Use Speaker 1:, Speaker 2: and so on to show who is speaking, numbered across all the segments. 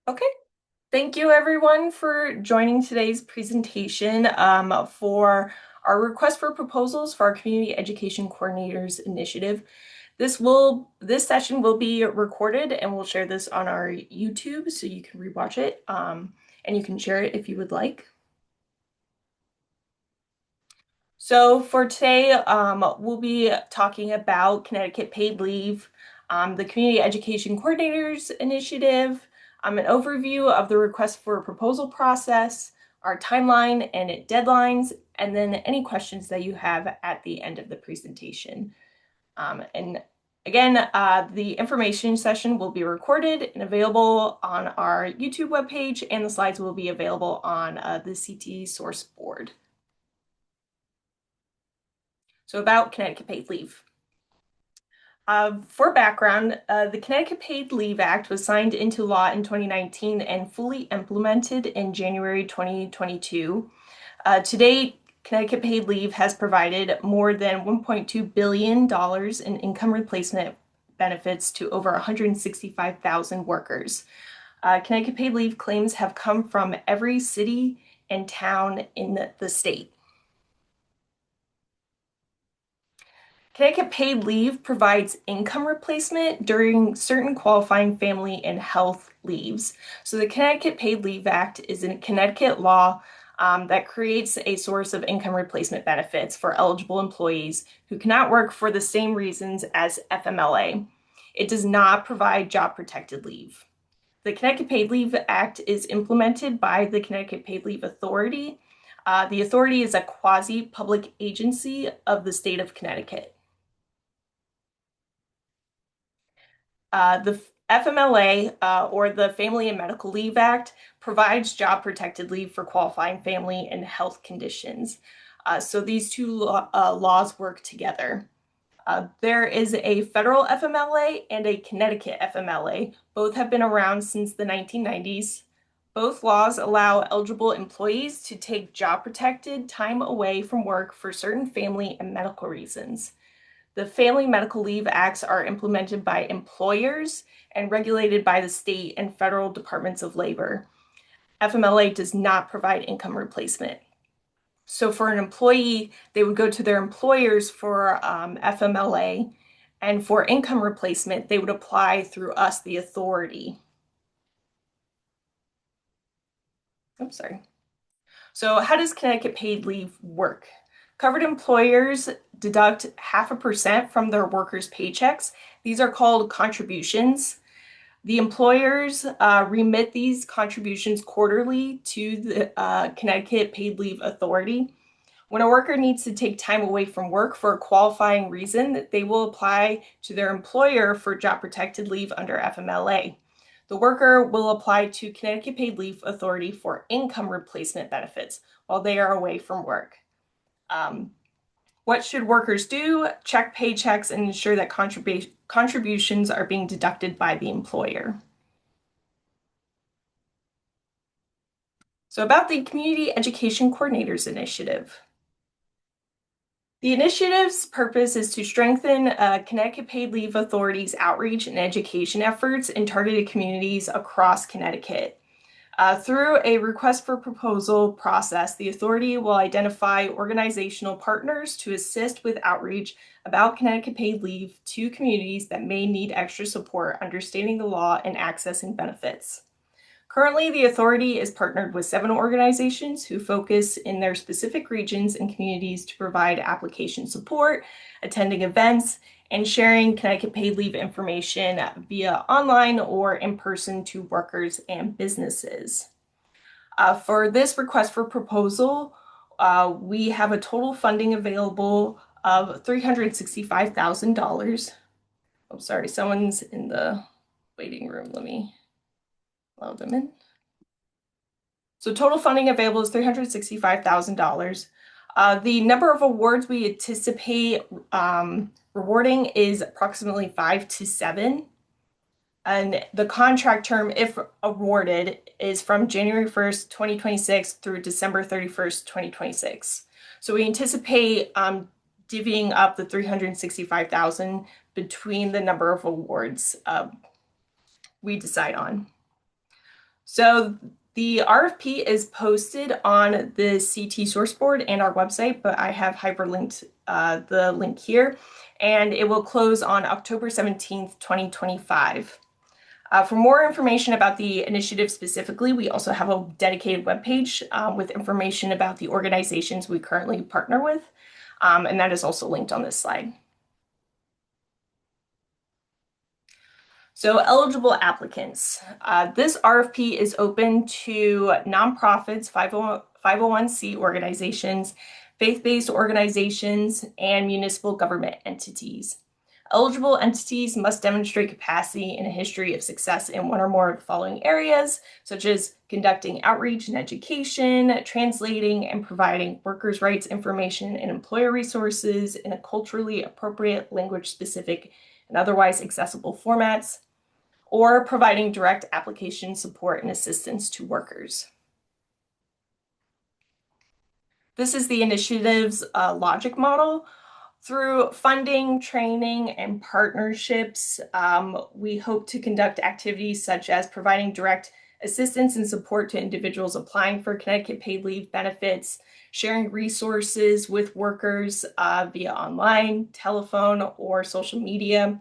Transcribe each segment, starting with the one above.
Speaker 1: Okay, thank you everyone for joining today's presentation for our request for proposals for our Community Education Coordinators Initiative. This session will be recorded and we'll share this on our YouTube so you can rewatch it and you can share it if you would like. So for today, we'll be talking about Connecticut paid leave, the Community Education Coordinators Initiative, an overview of the request for a proposal process, our timeline and deadlines, and then any questions that you have at the end of the presentation. And again, the information session will be recorded and available on our YouTube webpage, and the slides will be available on the CT source board. So about Connecticut paid leave. For background, the Connecticut Paid Leave Act was signed into law in 2019 and fully implemented in January 2022. To date, Connecticut Paid Leave has provided more than $1.2 billion in income replacement benefits to over 165,000 workers. Connecticut Paid Leave claims have come from every city and town in the state. Connecticut paid leave provides income replacement during certain qualifying family and health leaves. So the Connecticut Paid Leave Act is a Connecticut law that creates a source of income replacement benefits for eligible employees who cannot work for the same reasons as FMLA. It does not provide job protected leave. The Connecticut Paid Leave Act is implemented by the Connecticut Paid Leave Authority. The authority is a quasi-public agency of the state of Connecticut. The FMLA, or the Family and Medical Leave Act, provides job protected leave for qualifying family and health conditions. So these two laws work together. There is a federal FMLA and a Connecticut FMLA. Both have been around since the 1990s. Both laws allow eligible employees to take job protected time away from work for certain family and medical reasons. The Family Medical Leave Acts are implemented by employers and regulated by the state and federal departments of labor. FMLA does not provide income replacement. So for an employee, they would go to their employers for FMLA, and for income replacement, they would apply through us, the authority. Oops, sorry. So how does Connecticut paid leave work? Covered employers deduct 0.5% from their workers' paychecks. These are called contributions. The employers remit these contributions quarterly to the Connecticut Paid Leave Authority. When a worker needs to take time away from work for a qualifying reason, they will apply to their employer for job protected leave under FMLA. The worker will apply to Connecticut Paid Leave Authority for income replacement benefits while they are away from work. What should workers do? Check paychecks and ensure that contributions are being deducted by the employer. So about the Community Education Coordinators Initiative. The initiative's purpose is to strengthen Connecticut Paid Leave Authority's outreach and education efforts in targeted communities across Connecticut. Through a request for proposal process, the authority will identify organizational partners to assist with outreach about Connecticut paid leave to communities that may need extra support understanding the law and accessing benefits. Currently, the authority is partnered with 7 organizations who focus in their specific regions and communities to provide application support, attending events, and sharing Connecticut paid leave information via online or in person to workers and businesses. For this request for proposal, we have a total funding available of $365,000. Oh, sorry, someone's in the waiting room. Let me allow them in. So total funding available is $365,000. The number of awards we anticipate rewarding is approximately 5 to 7. And the contract term, if awarded, is from January 1st, 2026 through December 31st, 2026. So we anticipate divvying up the $365,000 between the number of awards we decide on. So the RFP is posted on the CT source board and our website, but I have hyperlinked the link here, and it will close on October 17th, 2025. For more information about the initiative specifically, we also have a dedicated webpage with information about the organizations we currently partner with, and that is also linked on this slide. So eligible applicants. This RFP is open to nonprofits, 501c organizations, faith-based organizations, and municipal government entities. Eligible entities must demonstrate capacity and a history of success in one or more of the following areas, such as conducting outreach and education, translating and providing workers' rights information and employer resources in a culturally appropriate, language-specific, and otherwise accessible formats, or providing direct application support and assistance to workers. This is the initiative's logic model. Through funding, training, and partnerships, we hope to conduct activities such as providing direct assistance and support to individuals applying for Connecticut paid leave benefits, sharing resources with workers via online, telephone, or social media,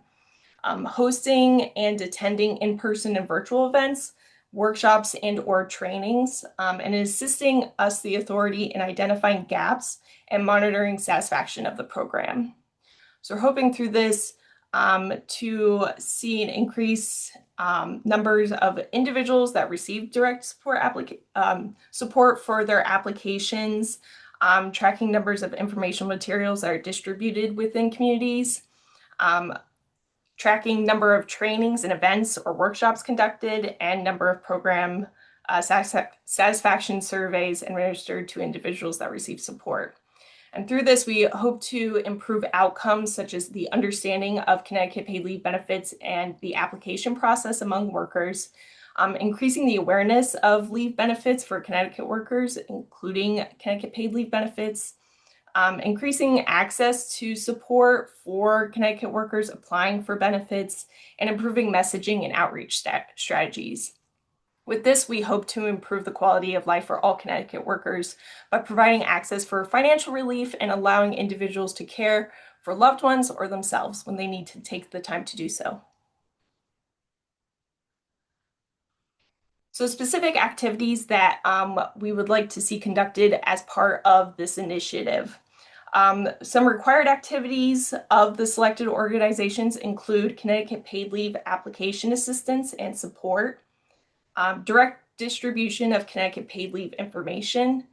Speaker 1: hosting and attending in-person and virtual events, workshops and or trainings, and assisting us, the authority, in identifying gaps and monitoring satisfaction of the program. So we're hoping through this to see an increase numbers of individuals that receive direct support for their applications, tracking numbers of informational materials that are distributed within communities, tracking number of trainings and events or workshops conducted, and number of program satisfaction surveys administered to individuals that receive support. And through this, we hope to improve outcomes such as the understanding of Connecticut paid leave benefits and the application process among workers, increasing the awareness of leave benefits for Connecticut workers, including Connecticut paid leave benefits, increasing access to support for Connecticut workers applying for benefits, and improving messaging and outreach strategies. With this, we hope to improve the quality of life for all Connecticut workers by providing access for financial relief and allowing individuals to care for loved ones or themselves when they need to take the time to do so. So specific activities that we would like to see conducted as part of this initiative. Some required activities of the selected organizations include Connecticut paid leave application assistance and support, direct distribution of Connecticut paid leave information,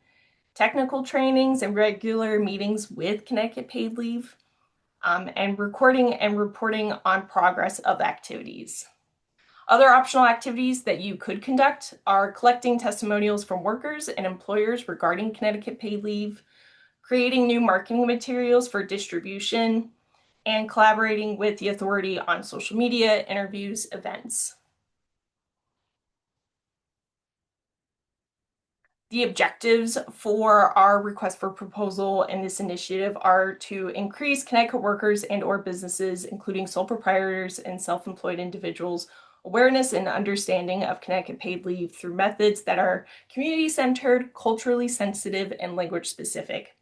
Speaker 1: technical trainings and regular meetings with Connecticut paid leave, and recording and reporting on progress of activities. Other optional activities that you could conduct are collecting testimonials from workers and employers regarding Connecticut paid leave, creating new marketing materials for distribution, and collaborating with the authority on social media, interviews, events. The objectives for our request for proposal in this initiative are to increase Connecticut workers and or businesses, including sole proprietors and self-employed individuals, awareness and understanding of Connecticut paid leave through methods that are community-centered, culturally sensitive, and language-specific.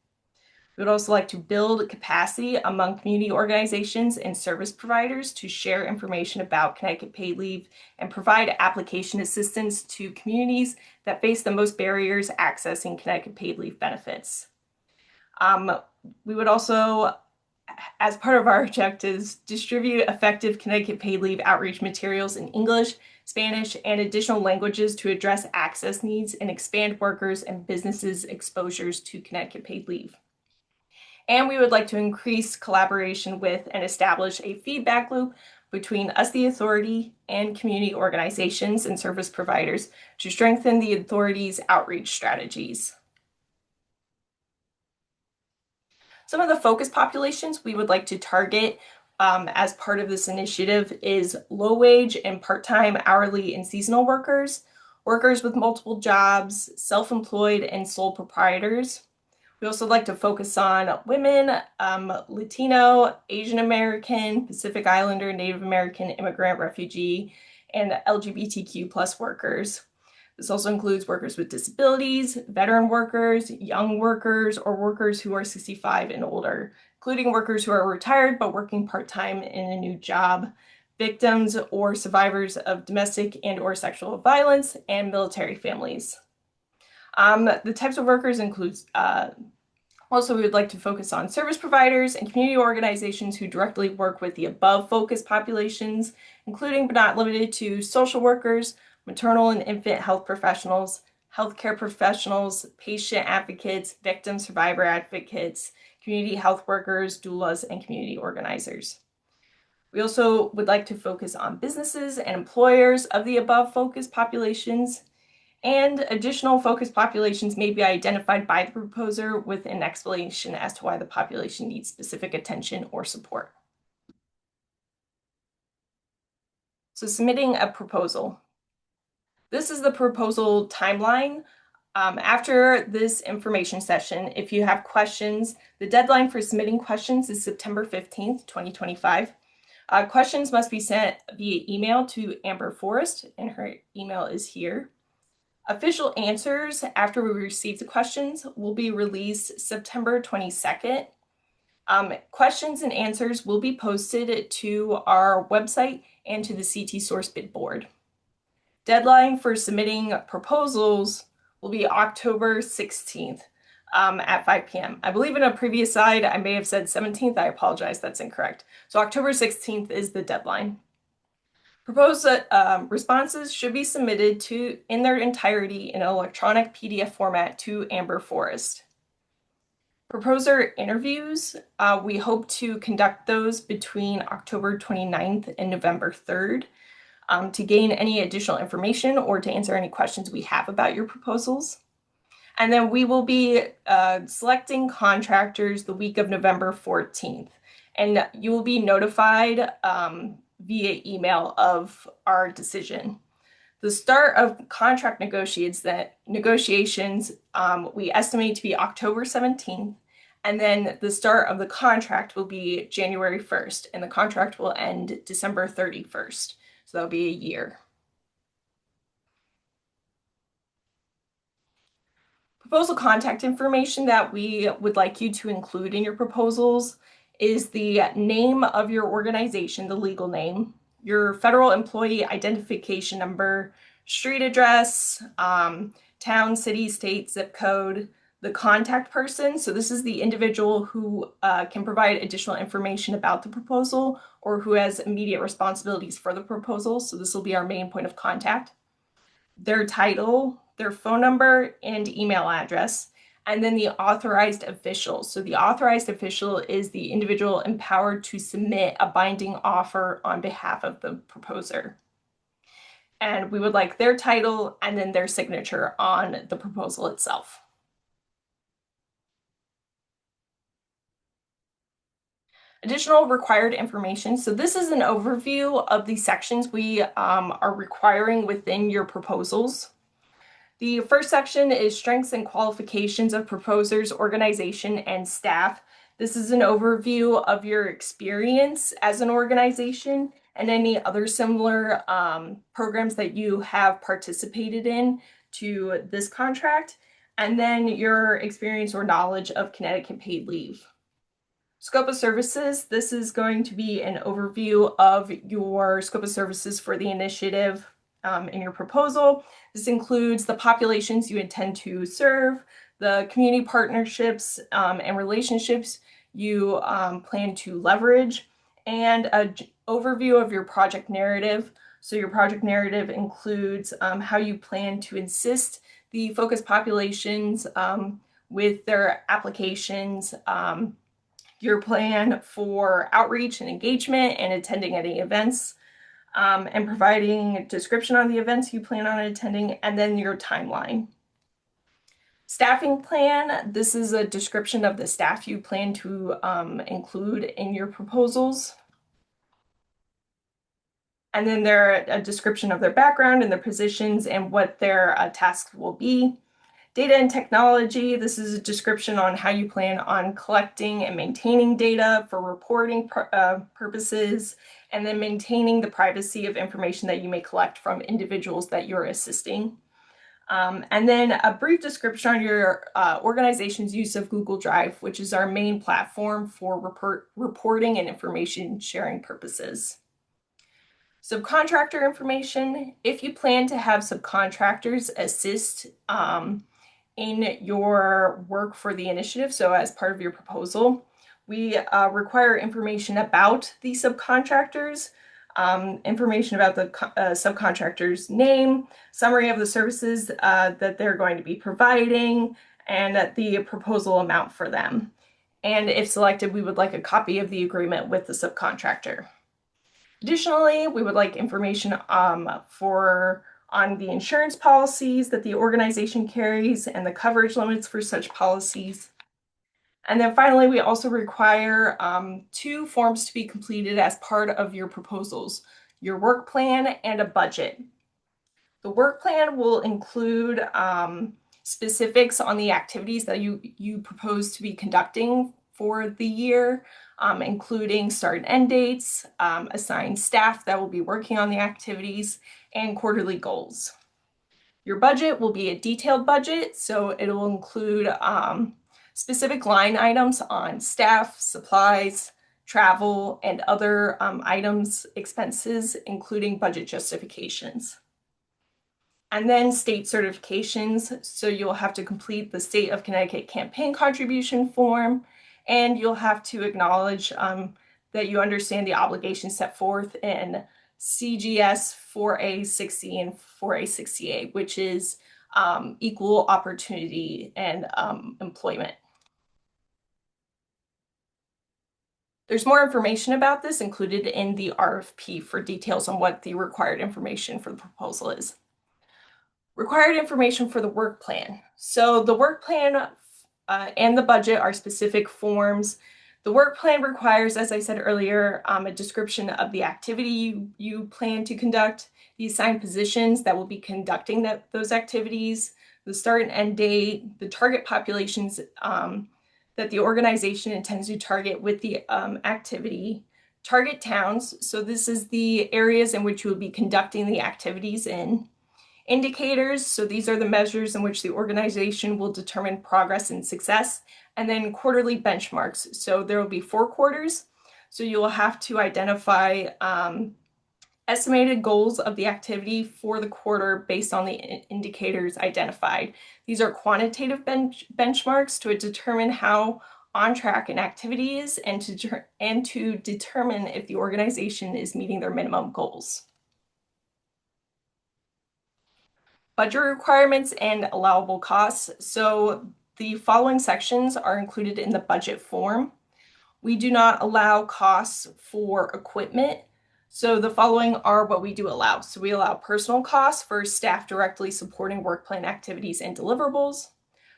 Speaker 1: We would also like to build capacity among community organizations and service providers to share information about Connecticut paid leave and provide application assistance to communities that face the most barriers accessing Connecticut paid leave benefits. We would also, as part of our objectives, distribute effective Connecticut paid leave outreach materials in English, Spanish, and additional languages to address access needs and expand workers and businesses' exposures to Connecticut paid leave. And we would like to increase collaboration with and establish a feedback loop between us, the authority, and community organizations and service providers to strengthen the authority's outreach strategies. Some of the focus populations we would like to target as part of this initiative is low-wage and part-time hourly and seasonal workers, workers with multiple jobs, self-employed, and sole proprietors. We also like to focus on women, Latino, Asian American, Pacific Islander, Native American, immigrant, refugee, and LGBTQ+ workers. This also includes workers with disabilities, veteran workers, young workers, or workers who are 65 and older, including workers who are retired but working part-time in a new job, victims or survivors of domestic and/or sexual violence, and military families. The types of workers include also, we would like to focus on service providers and community organizations who directly work with the above focus populations, including but not limited to social workers, maternal and infant health professionals, healthcare professionals, patient advocates, victim survivor advocates, community health workers, doulas, and community organizers. We also would like to focus on businesses and employers of the above focus populations, and additional focus populations may be identified by the proposer with an explanation as to why the population needs specific attention or support. So submitting a proposal. This is the proposal timeline. After this information session, if you have questions, the deadline for submitting questions is September 15th, 2025. Questions must be sent via email to Amber Forrest, and her email is here. Official answers after we receive the questions will be released September 22nd. Questions and answers will be posted to our website and to the CT Source Bid Board. Deadline for submitting proposals will be October 16th at 5 p.m. I believe in a previous slide I may have said 17th. I apologize, that's incorrect. So October 16th is the deadline. Proposed responses should be submitted in their entirety in an electronic PDF format to Amber Forrest. Proposer interviews, we hope to conduct those between October 29th and November 3rd to gain any additional information or to answer any questions we have about your proposals. And then we will be selecting contractors the week of November 14th, and you will be notified via email of our decision. The start of contract negotiations we estimate to be October 17th, and then the start of the contract will be January 1st, and the contract will end December 31st. So that'll be a year. Proposal contact information that we would like you to include in your proposals is the name of your organization, the legal name, your federal employee identification number, street address, town, city, state, zip code, the contact person. So this is the individual who can provide additional information about the proposal or who has immediate responsibilities for the proposal. So this will be our main point of contact. Their title, their phone number, and email address, and then the authorized official. So the authorized official is the individual empowered to submit a binding offer on behalf of the proposer. And we would like their title and then their signature on the proposal itself. Additional required information. So this is an overview of the sections we are requiring within your proposals. The first section is strengths and qualifications of proposers, organization, and staff. This is an overview of your experience as an organization and any other similar programs that you have participated in to this contract, and then your experience or knowledge of Connecticut paid leave. Scope of services, this is going to be an overview of your scope of services for the initiative in your proposal. This includes the populations you intend to serve, the community partnerships and relationships you plan to leverage, and an overview of your project narrative. So your project narrative includes how you plan to assist the focus populations with their applications, your plan for outreach and engagement and attending any events, and providing a description on the events you plan on attending, and then your timeline. Staffing plan, this is a description of the staff you plan to include in your proposals. And then a description of their background and their positions and what their tasks will be. Data and technology, this is a description on how you plan on collecting and maintaining data for reporting purposes, and then maintaining the privacy of information that you may collect from individuals that you're assisting. And then a brief description on your organization's use of Google Drive, which is our main platform for reporting and information sharing purposes. Subcontractor information. If you plan to have subcontractors assist in your work for the initiative, so as part of your proposal, we require information about the subcontractors, information about the subcontractor's name, summary of the services that they're going to be providing, and the proposal amount for them. And if selected, we would like a copy of the agreement with the subcontractor. Additionally, we would like information on the insurance policies that the organization carries and the coverage limits for such policies. And then finally, we also require 2 forms to be completed as part of your proposals, your work plan and a budget. The work plan will include specifics on the activities that you propose to be conducting for the year, including start and end dates, assigned staff that will be working on the activities, and quarterly goals. Your budget will be a detailed budget, so it will include specific line items on staff, supplies, travel, and other items, expenses, including budget justifications. And then state certifications. So you'll have to complete the State of Connecticut campaign contribution form, and you'll have to acknowledge that you understand the obligations set forth in CGS 4A60 and 4A68, which is equal opportunity and employment. There's more information about this included in the RFP for details on what the required information for the proposal is. Required information for the work plan. So the work plan and the budget are specific forms. The work plan requires, as I said earlier, a description of the activity you plan to conduct, the assigned positions that will be conducting those activities, the start and end date, the target populations that the organization intends to target with the activity, target towns. So this is the areas in which you will be conducting the activities in. Indicators, so these are the measures in which the organization will determine progress and success, and then quarterly benchmarks. So there will be 4 quarters, so you will have to identify estimated goals of the activity for the quarter based on the indicators identified. These are quantitative benchmarks to determine how on track an activity is and to determine if the organization is meeting their minimum goals. Budget requirements and allowable costs. So the following sections are included in the budget form. We do not allow costs for equipment. So the following are what we do allow. So we allow personal costs for staff directly supporting work plan activities and deliverables,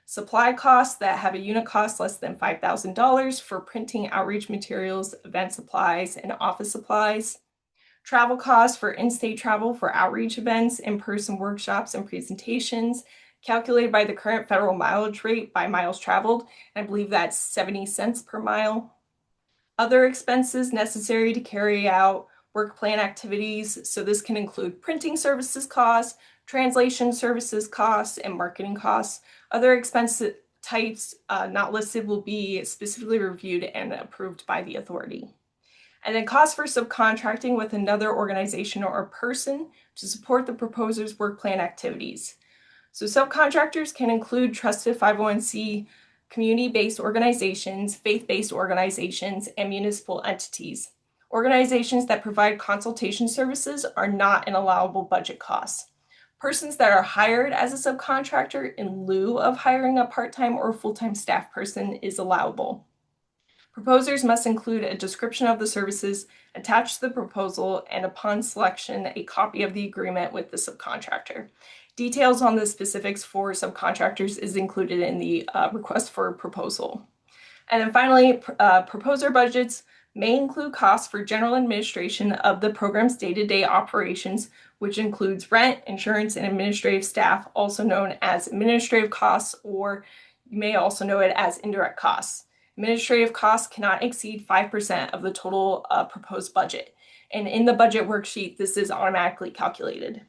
Speaker 1: supply costs that have a unit cost less than $5,000 for printing outreach materials, event supplies, and office supplies, travel costs for in-state travel for outreach events, in-person workshops, and presentations, calculated by the current federal mileage rate by miles traveled. I believe that's 70 cents per mile. Other expenses necessary to carry out work plan activities. So this can include printing services costs, translation services costs, and marketing costs. Other expense types not listed will be specifically reviewed and approved by the authority. And then costs for subcontracting with another organization or person to support the proposer's work plan activities. So subcontractors can include trusted 501c community-based organizations, faith-based organizations, and municipal entities. Organizations that provide consultation services are not an allowable budget cost. Persons that are hired as a subcontractor in lieu of hiring a part-time or full-time staff person is allowable. Proposers must include a description of the services attached to the proposal and, upon selection, a copy of the agreement with the subcontractor. Details on the specifics for subcontractors is included in the request for proposal. And then finally, proposer budgets may include costs for general administration of the program's day-to-day operations, which includes rent, insurance, and administrative staff, also known as administrative costs, or you may also know it as indirect costs. Administrative costs cannot exceed 5% of the total proposed budget. And in the budget worksheet, this is automatically calculated.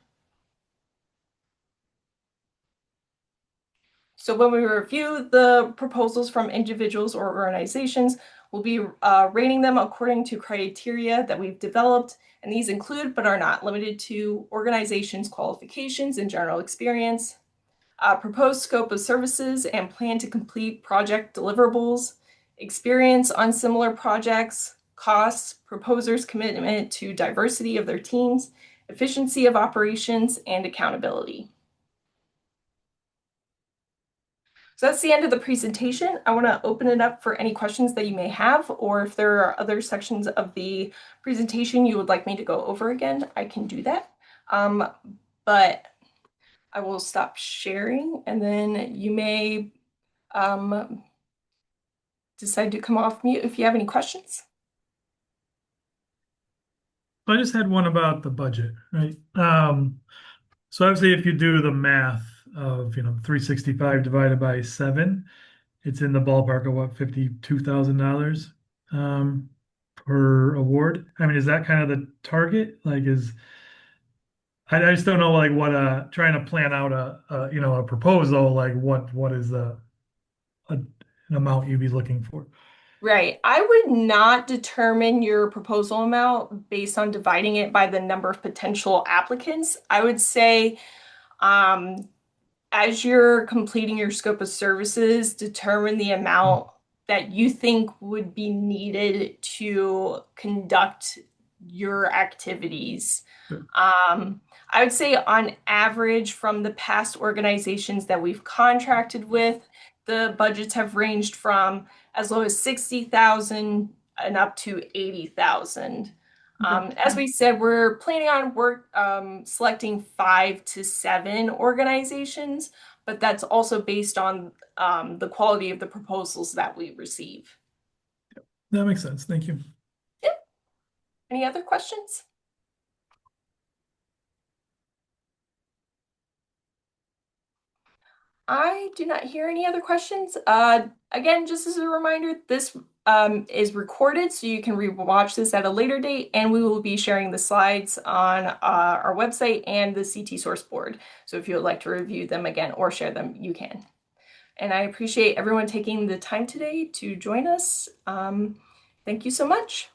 Speaker 1: So when we review the proposals from individuals or organizations, we'll be rating them according to criteria that we've developed, and these include but are not limited to organizations' qualifications and general experience, proposed scope of services and plan to complete project deliverables, experience on similar projects, costs, proposers' commitment to diversity of their teams, efficiency of operations, and accountability. So that's the end of the presentation. I want to open it up for any questions that you may have, or if there are other sections of the presentation you would like me to go over again, I can do that. But I will stop sharing, and then you may decide to come off mute if you have any questions.
Speaker 2: I just had one about the budget, right? So obviously if you do the math of, 365 divided by 7, it's in the ballpark of what, $52,000 per award. I mean, is that kind of the target? I just don't know like what trying to plan out a proposal, like what is an amount you'd be looking for?
Speaker 1: Right. I would not determine your proposal amount based on dividing it by the number of potential applicants. I would say, um, as you're completing your scope of services, determine the amount that you think would be needed to conduct your activities.
Speaker 2: Sure.
Speaker 1: I would say on average from the past organizations that we've contracted with, the budgets have ranged from as low as 60,000 and up to 80,000.
Speaker 2: Okay.
Speaker 1: As we said, we're planning on selecting 5 to 7 organizations, but that's also based on the quality of the proposals that we receive.
Speaker 2: That makes sense. Thank you.
Speaker 1: Yep. Any other questions? I do not hear any other questions. Again, just as a reminder, this is recorded, so you can rewatch this at a later date, and we will be sharing the slides on our website and the CT source board. So if you would like to review them again or share them, you can. And I appreciate everyone taking the time today to join us. Thank you so much.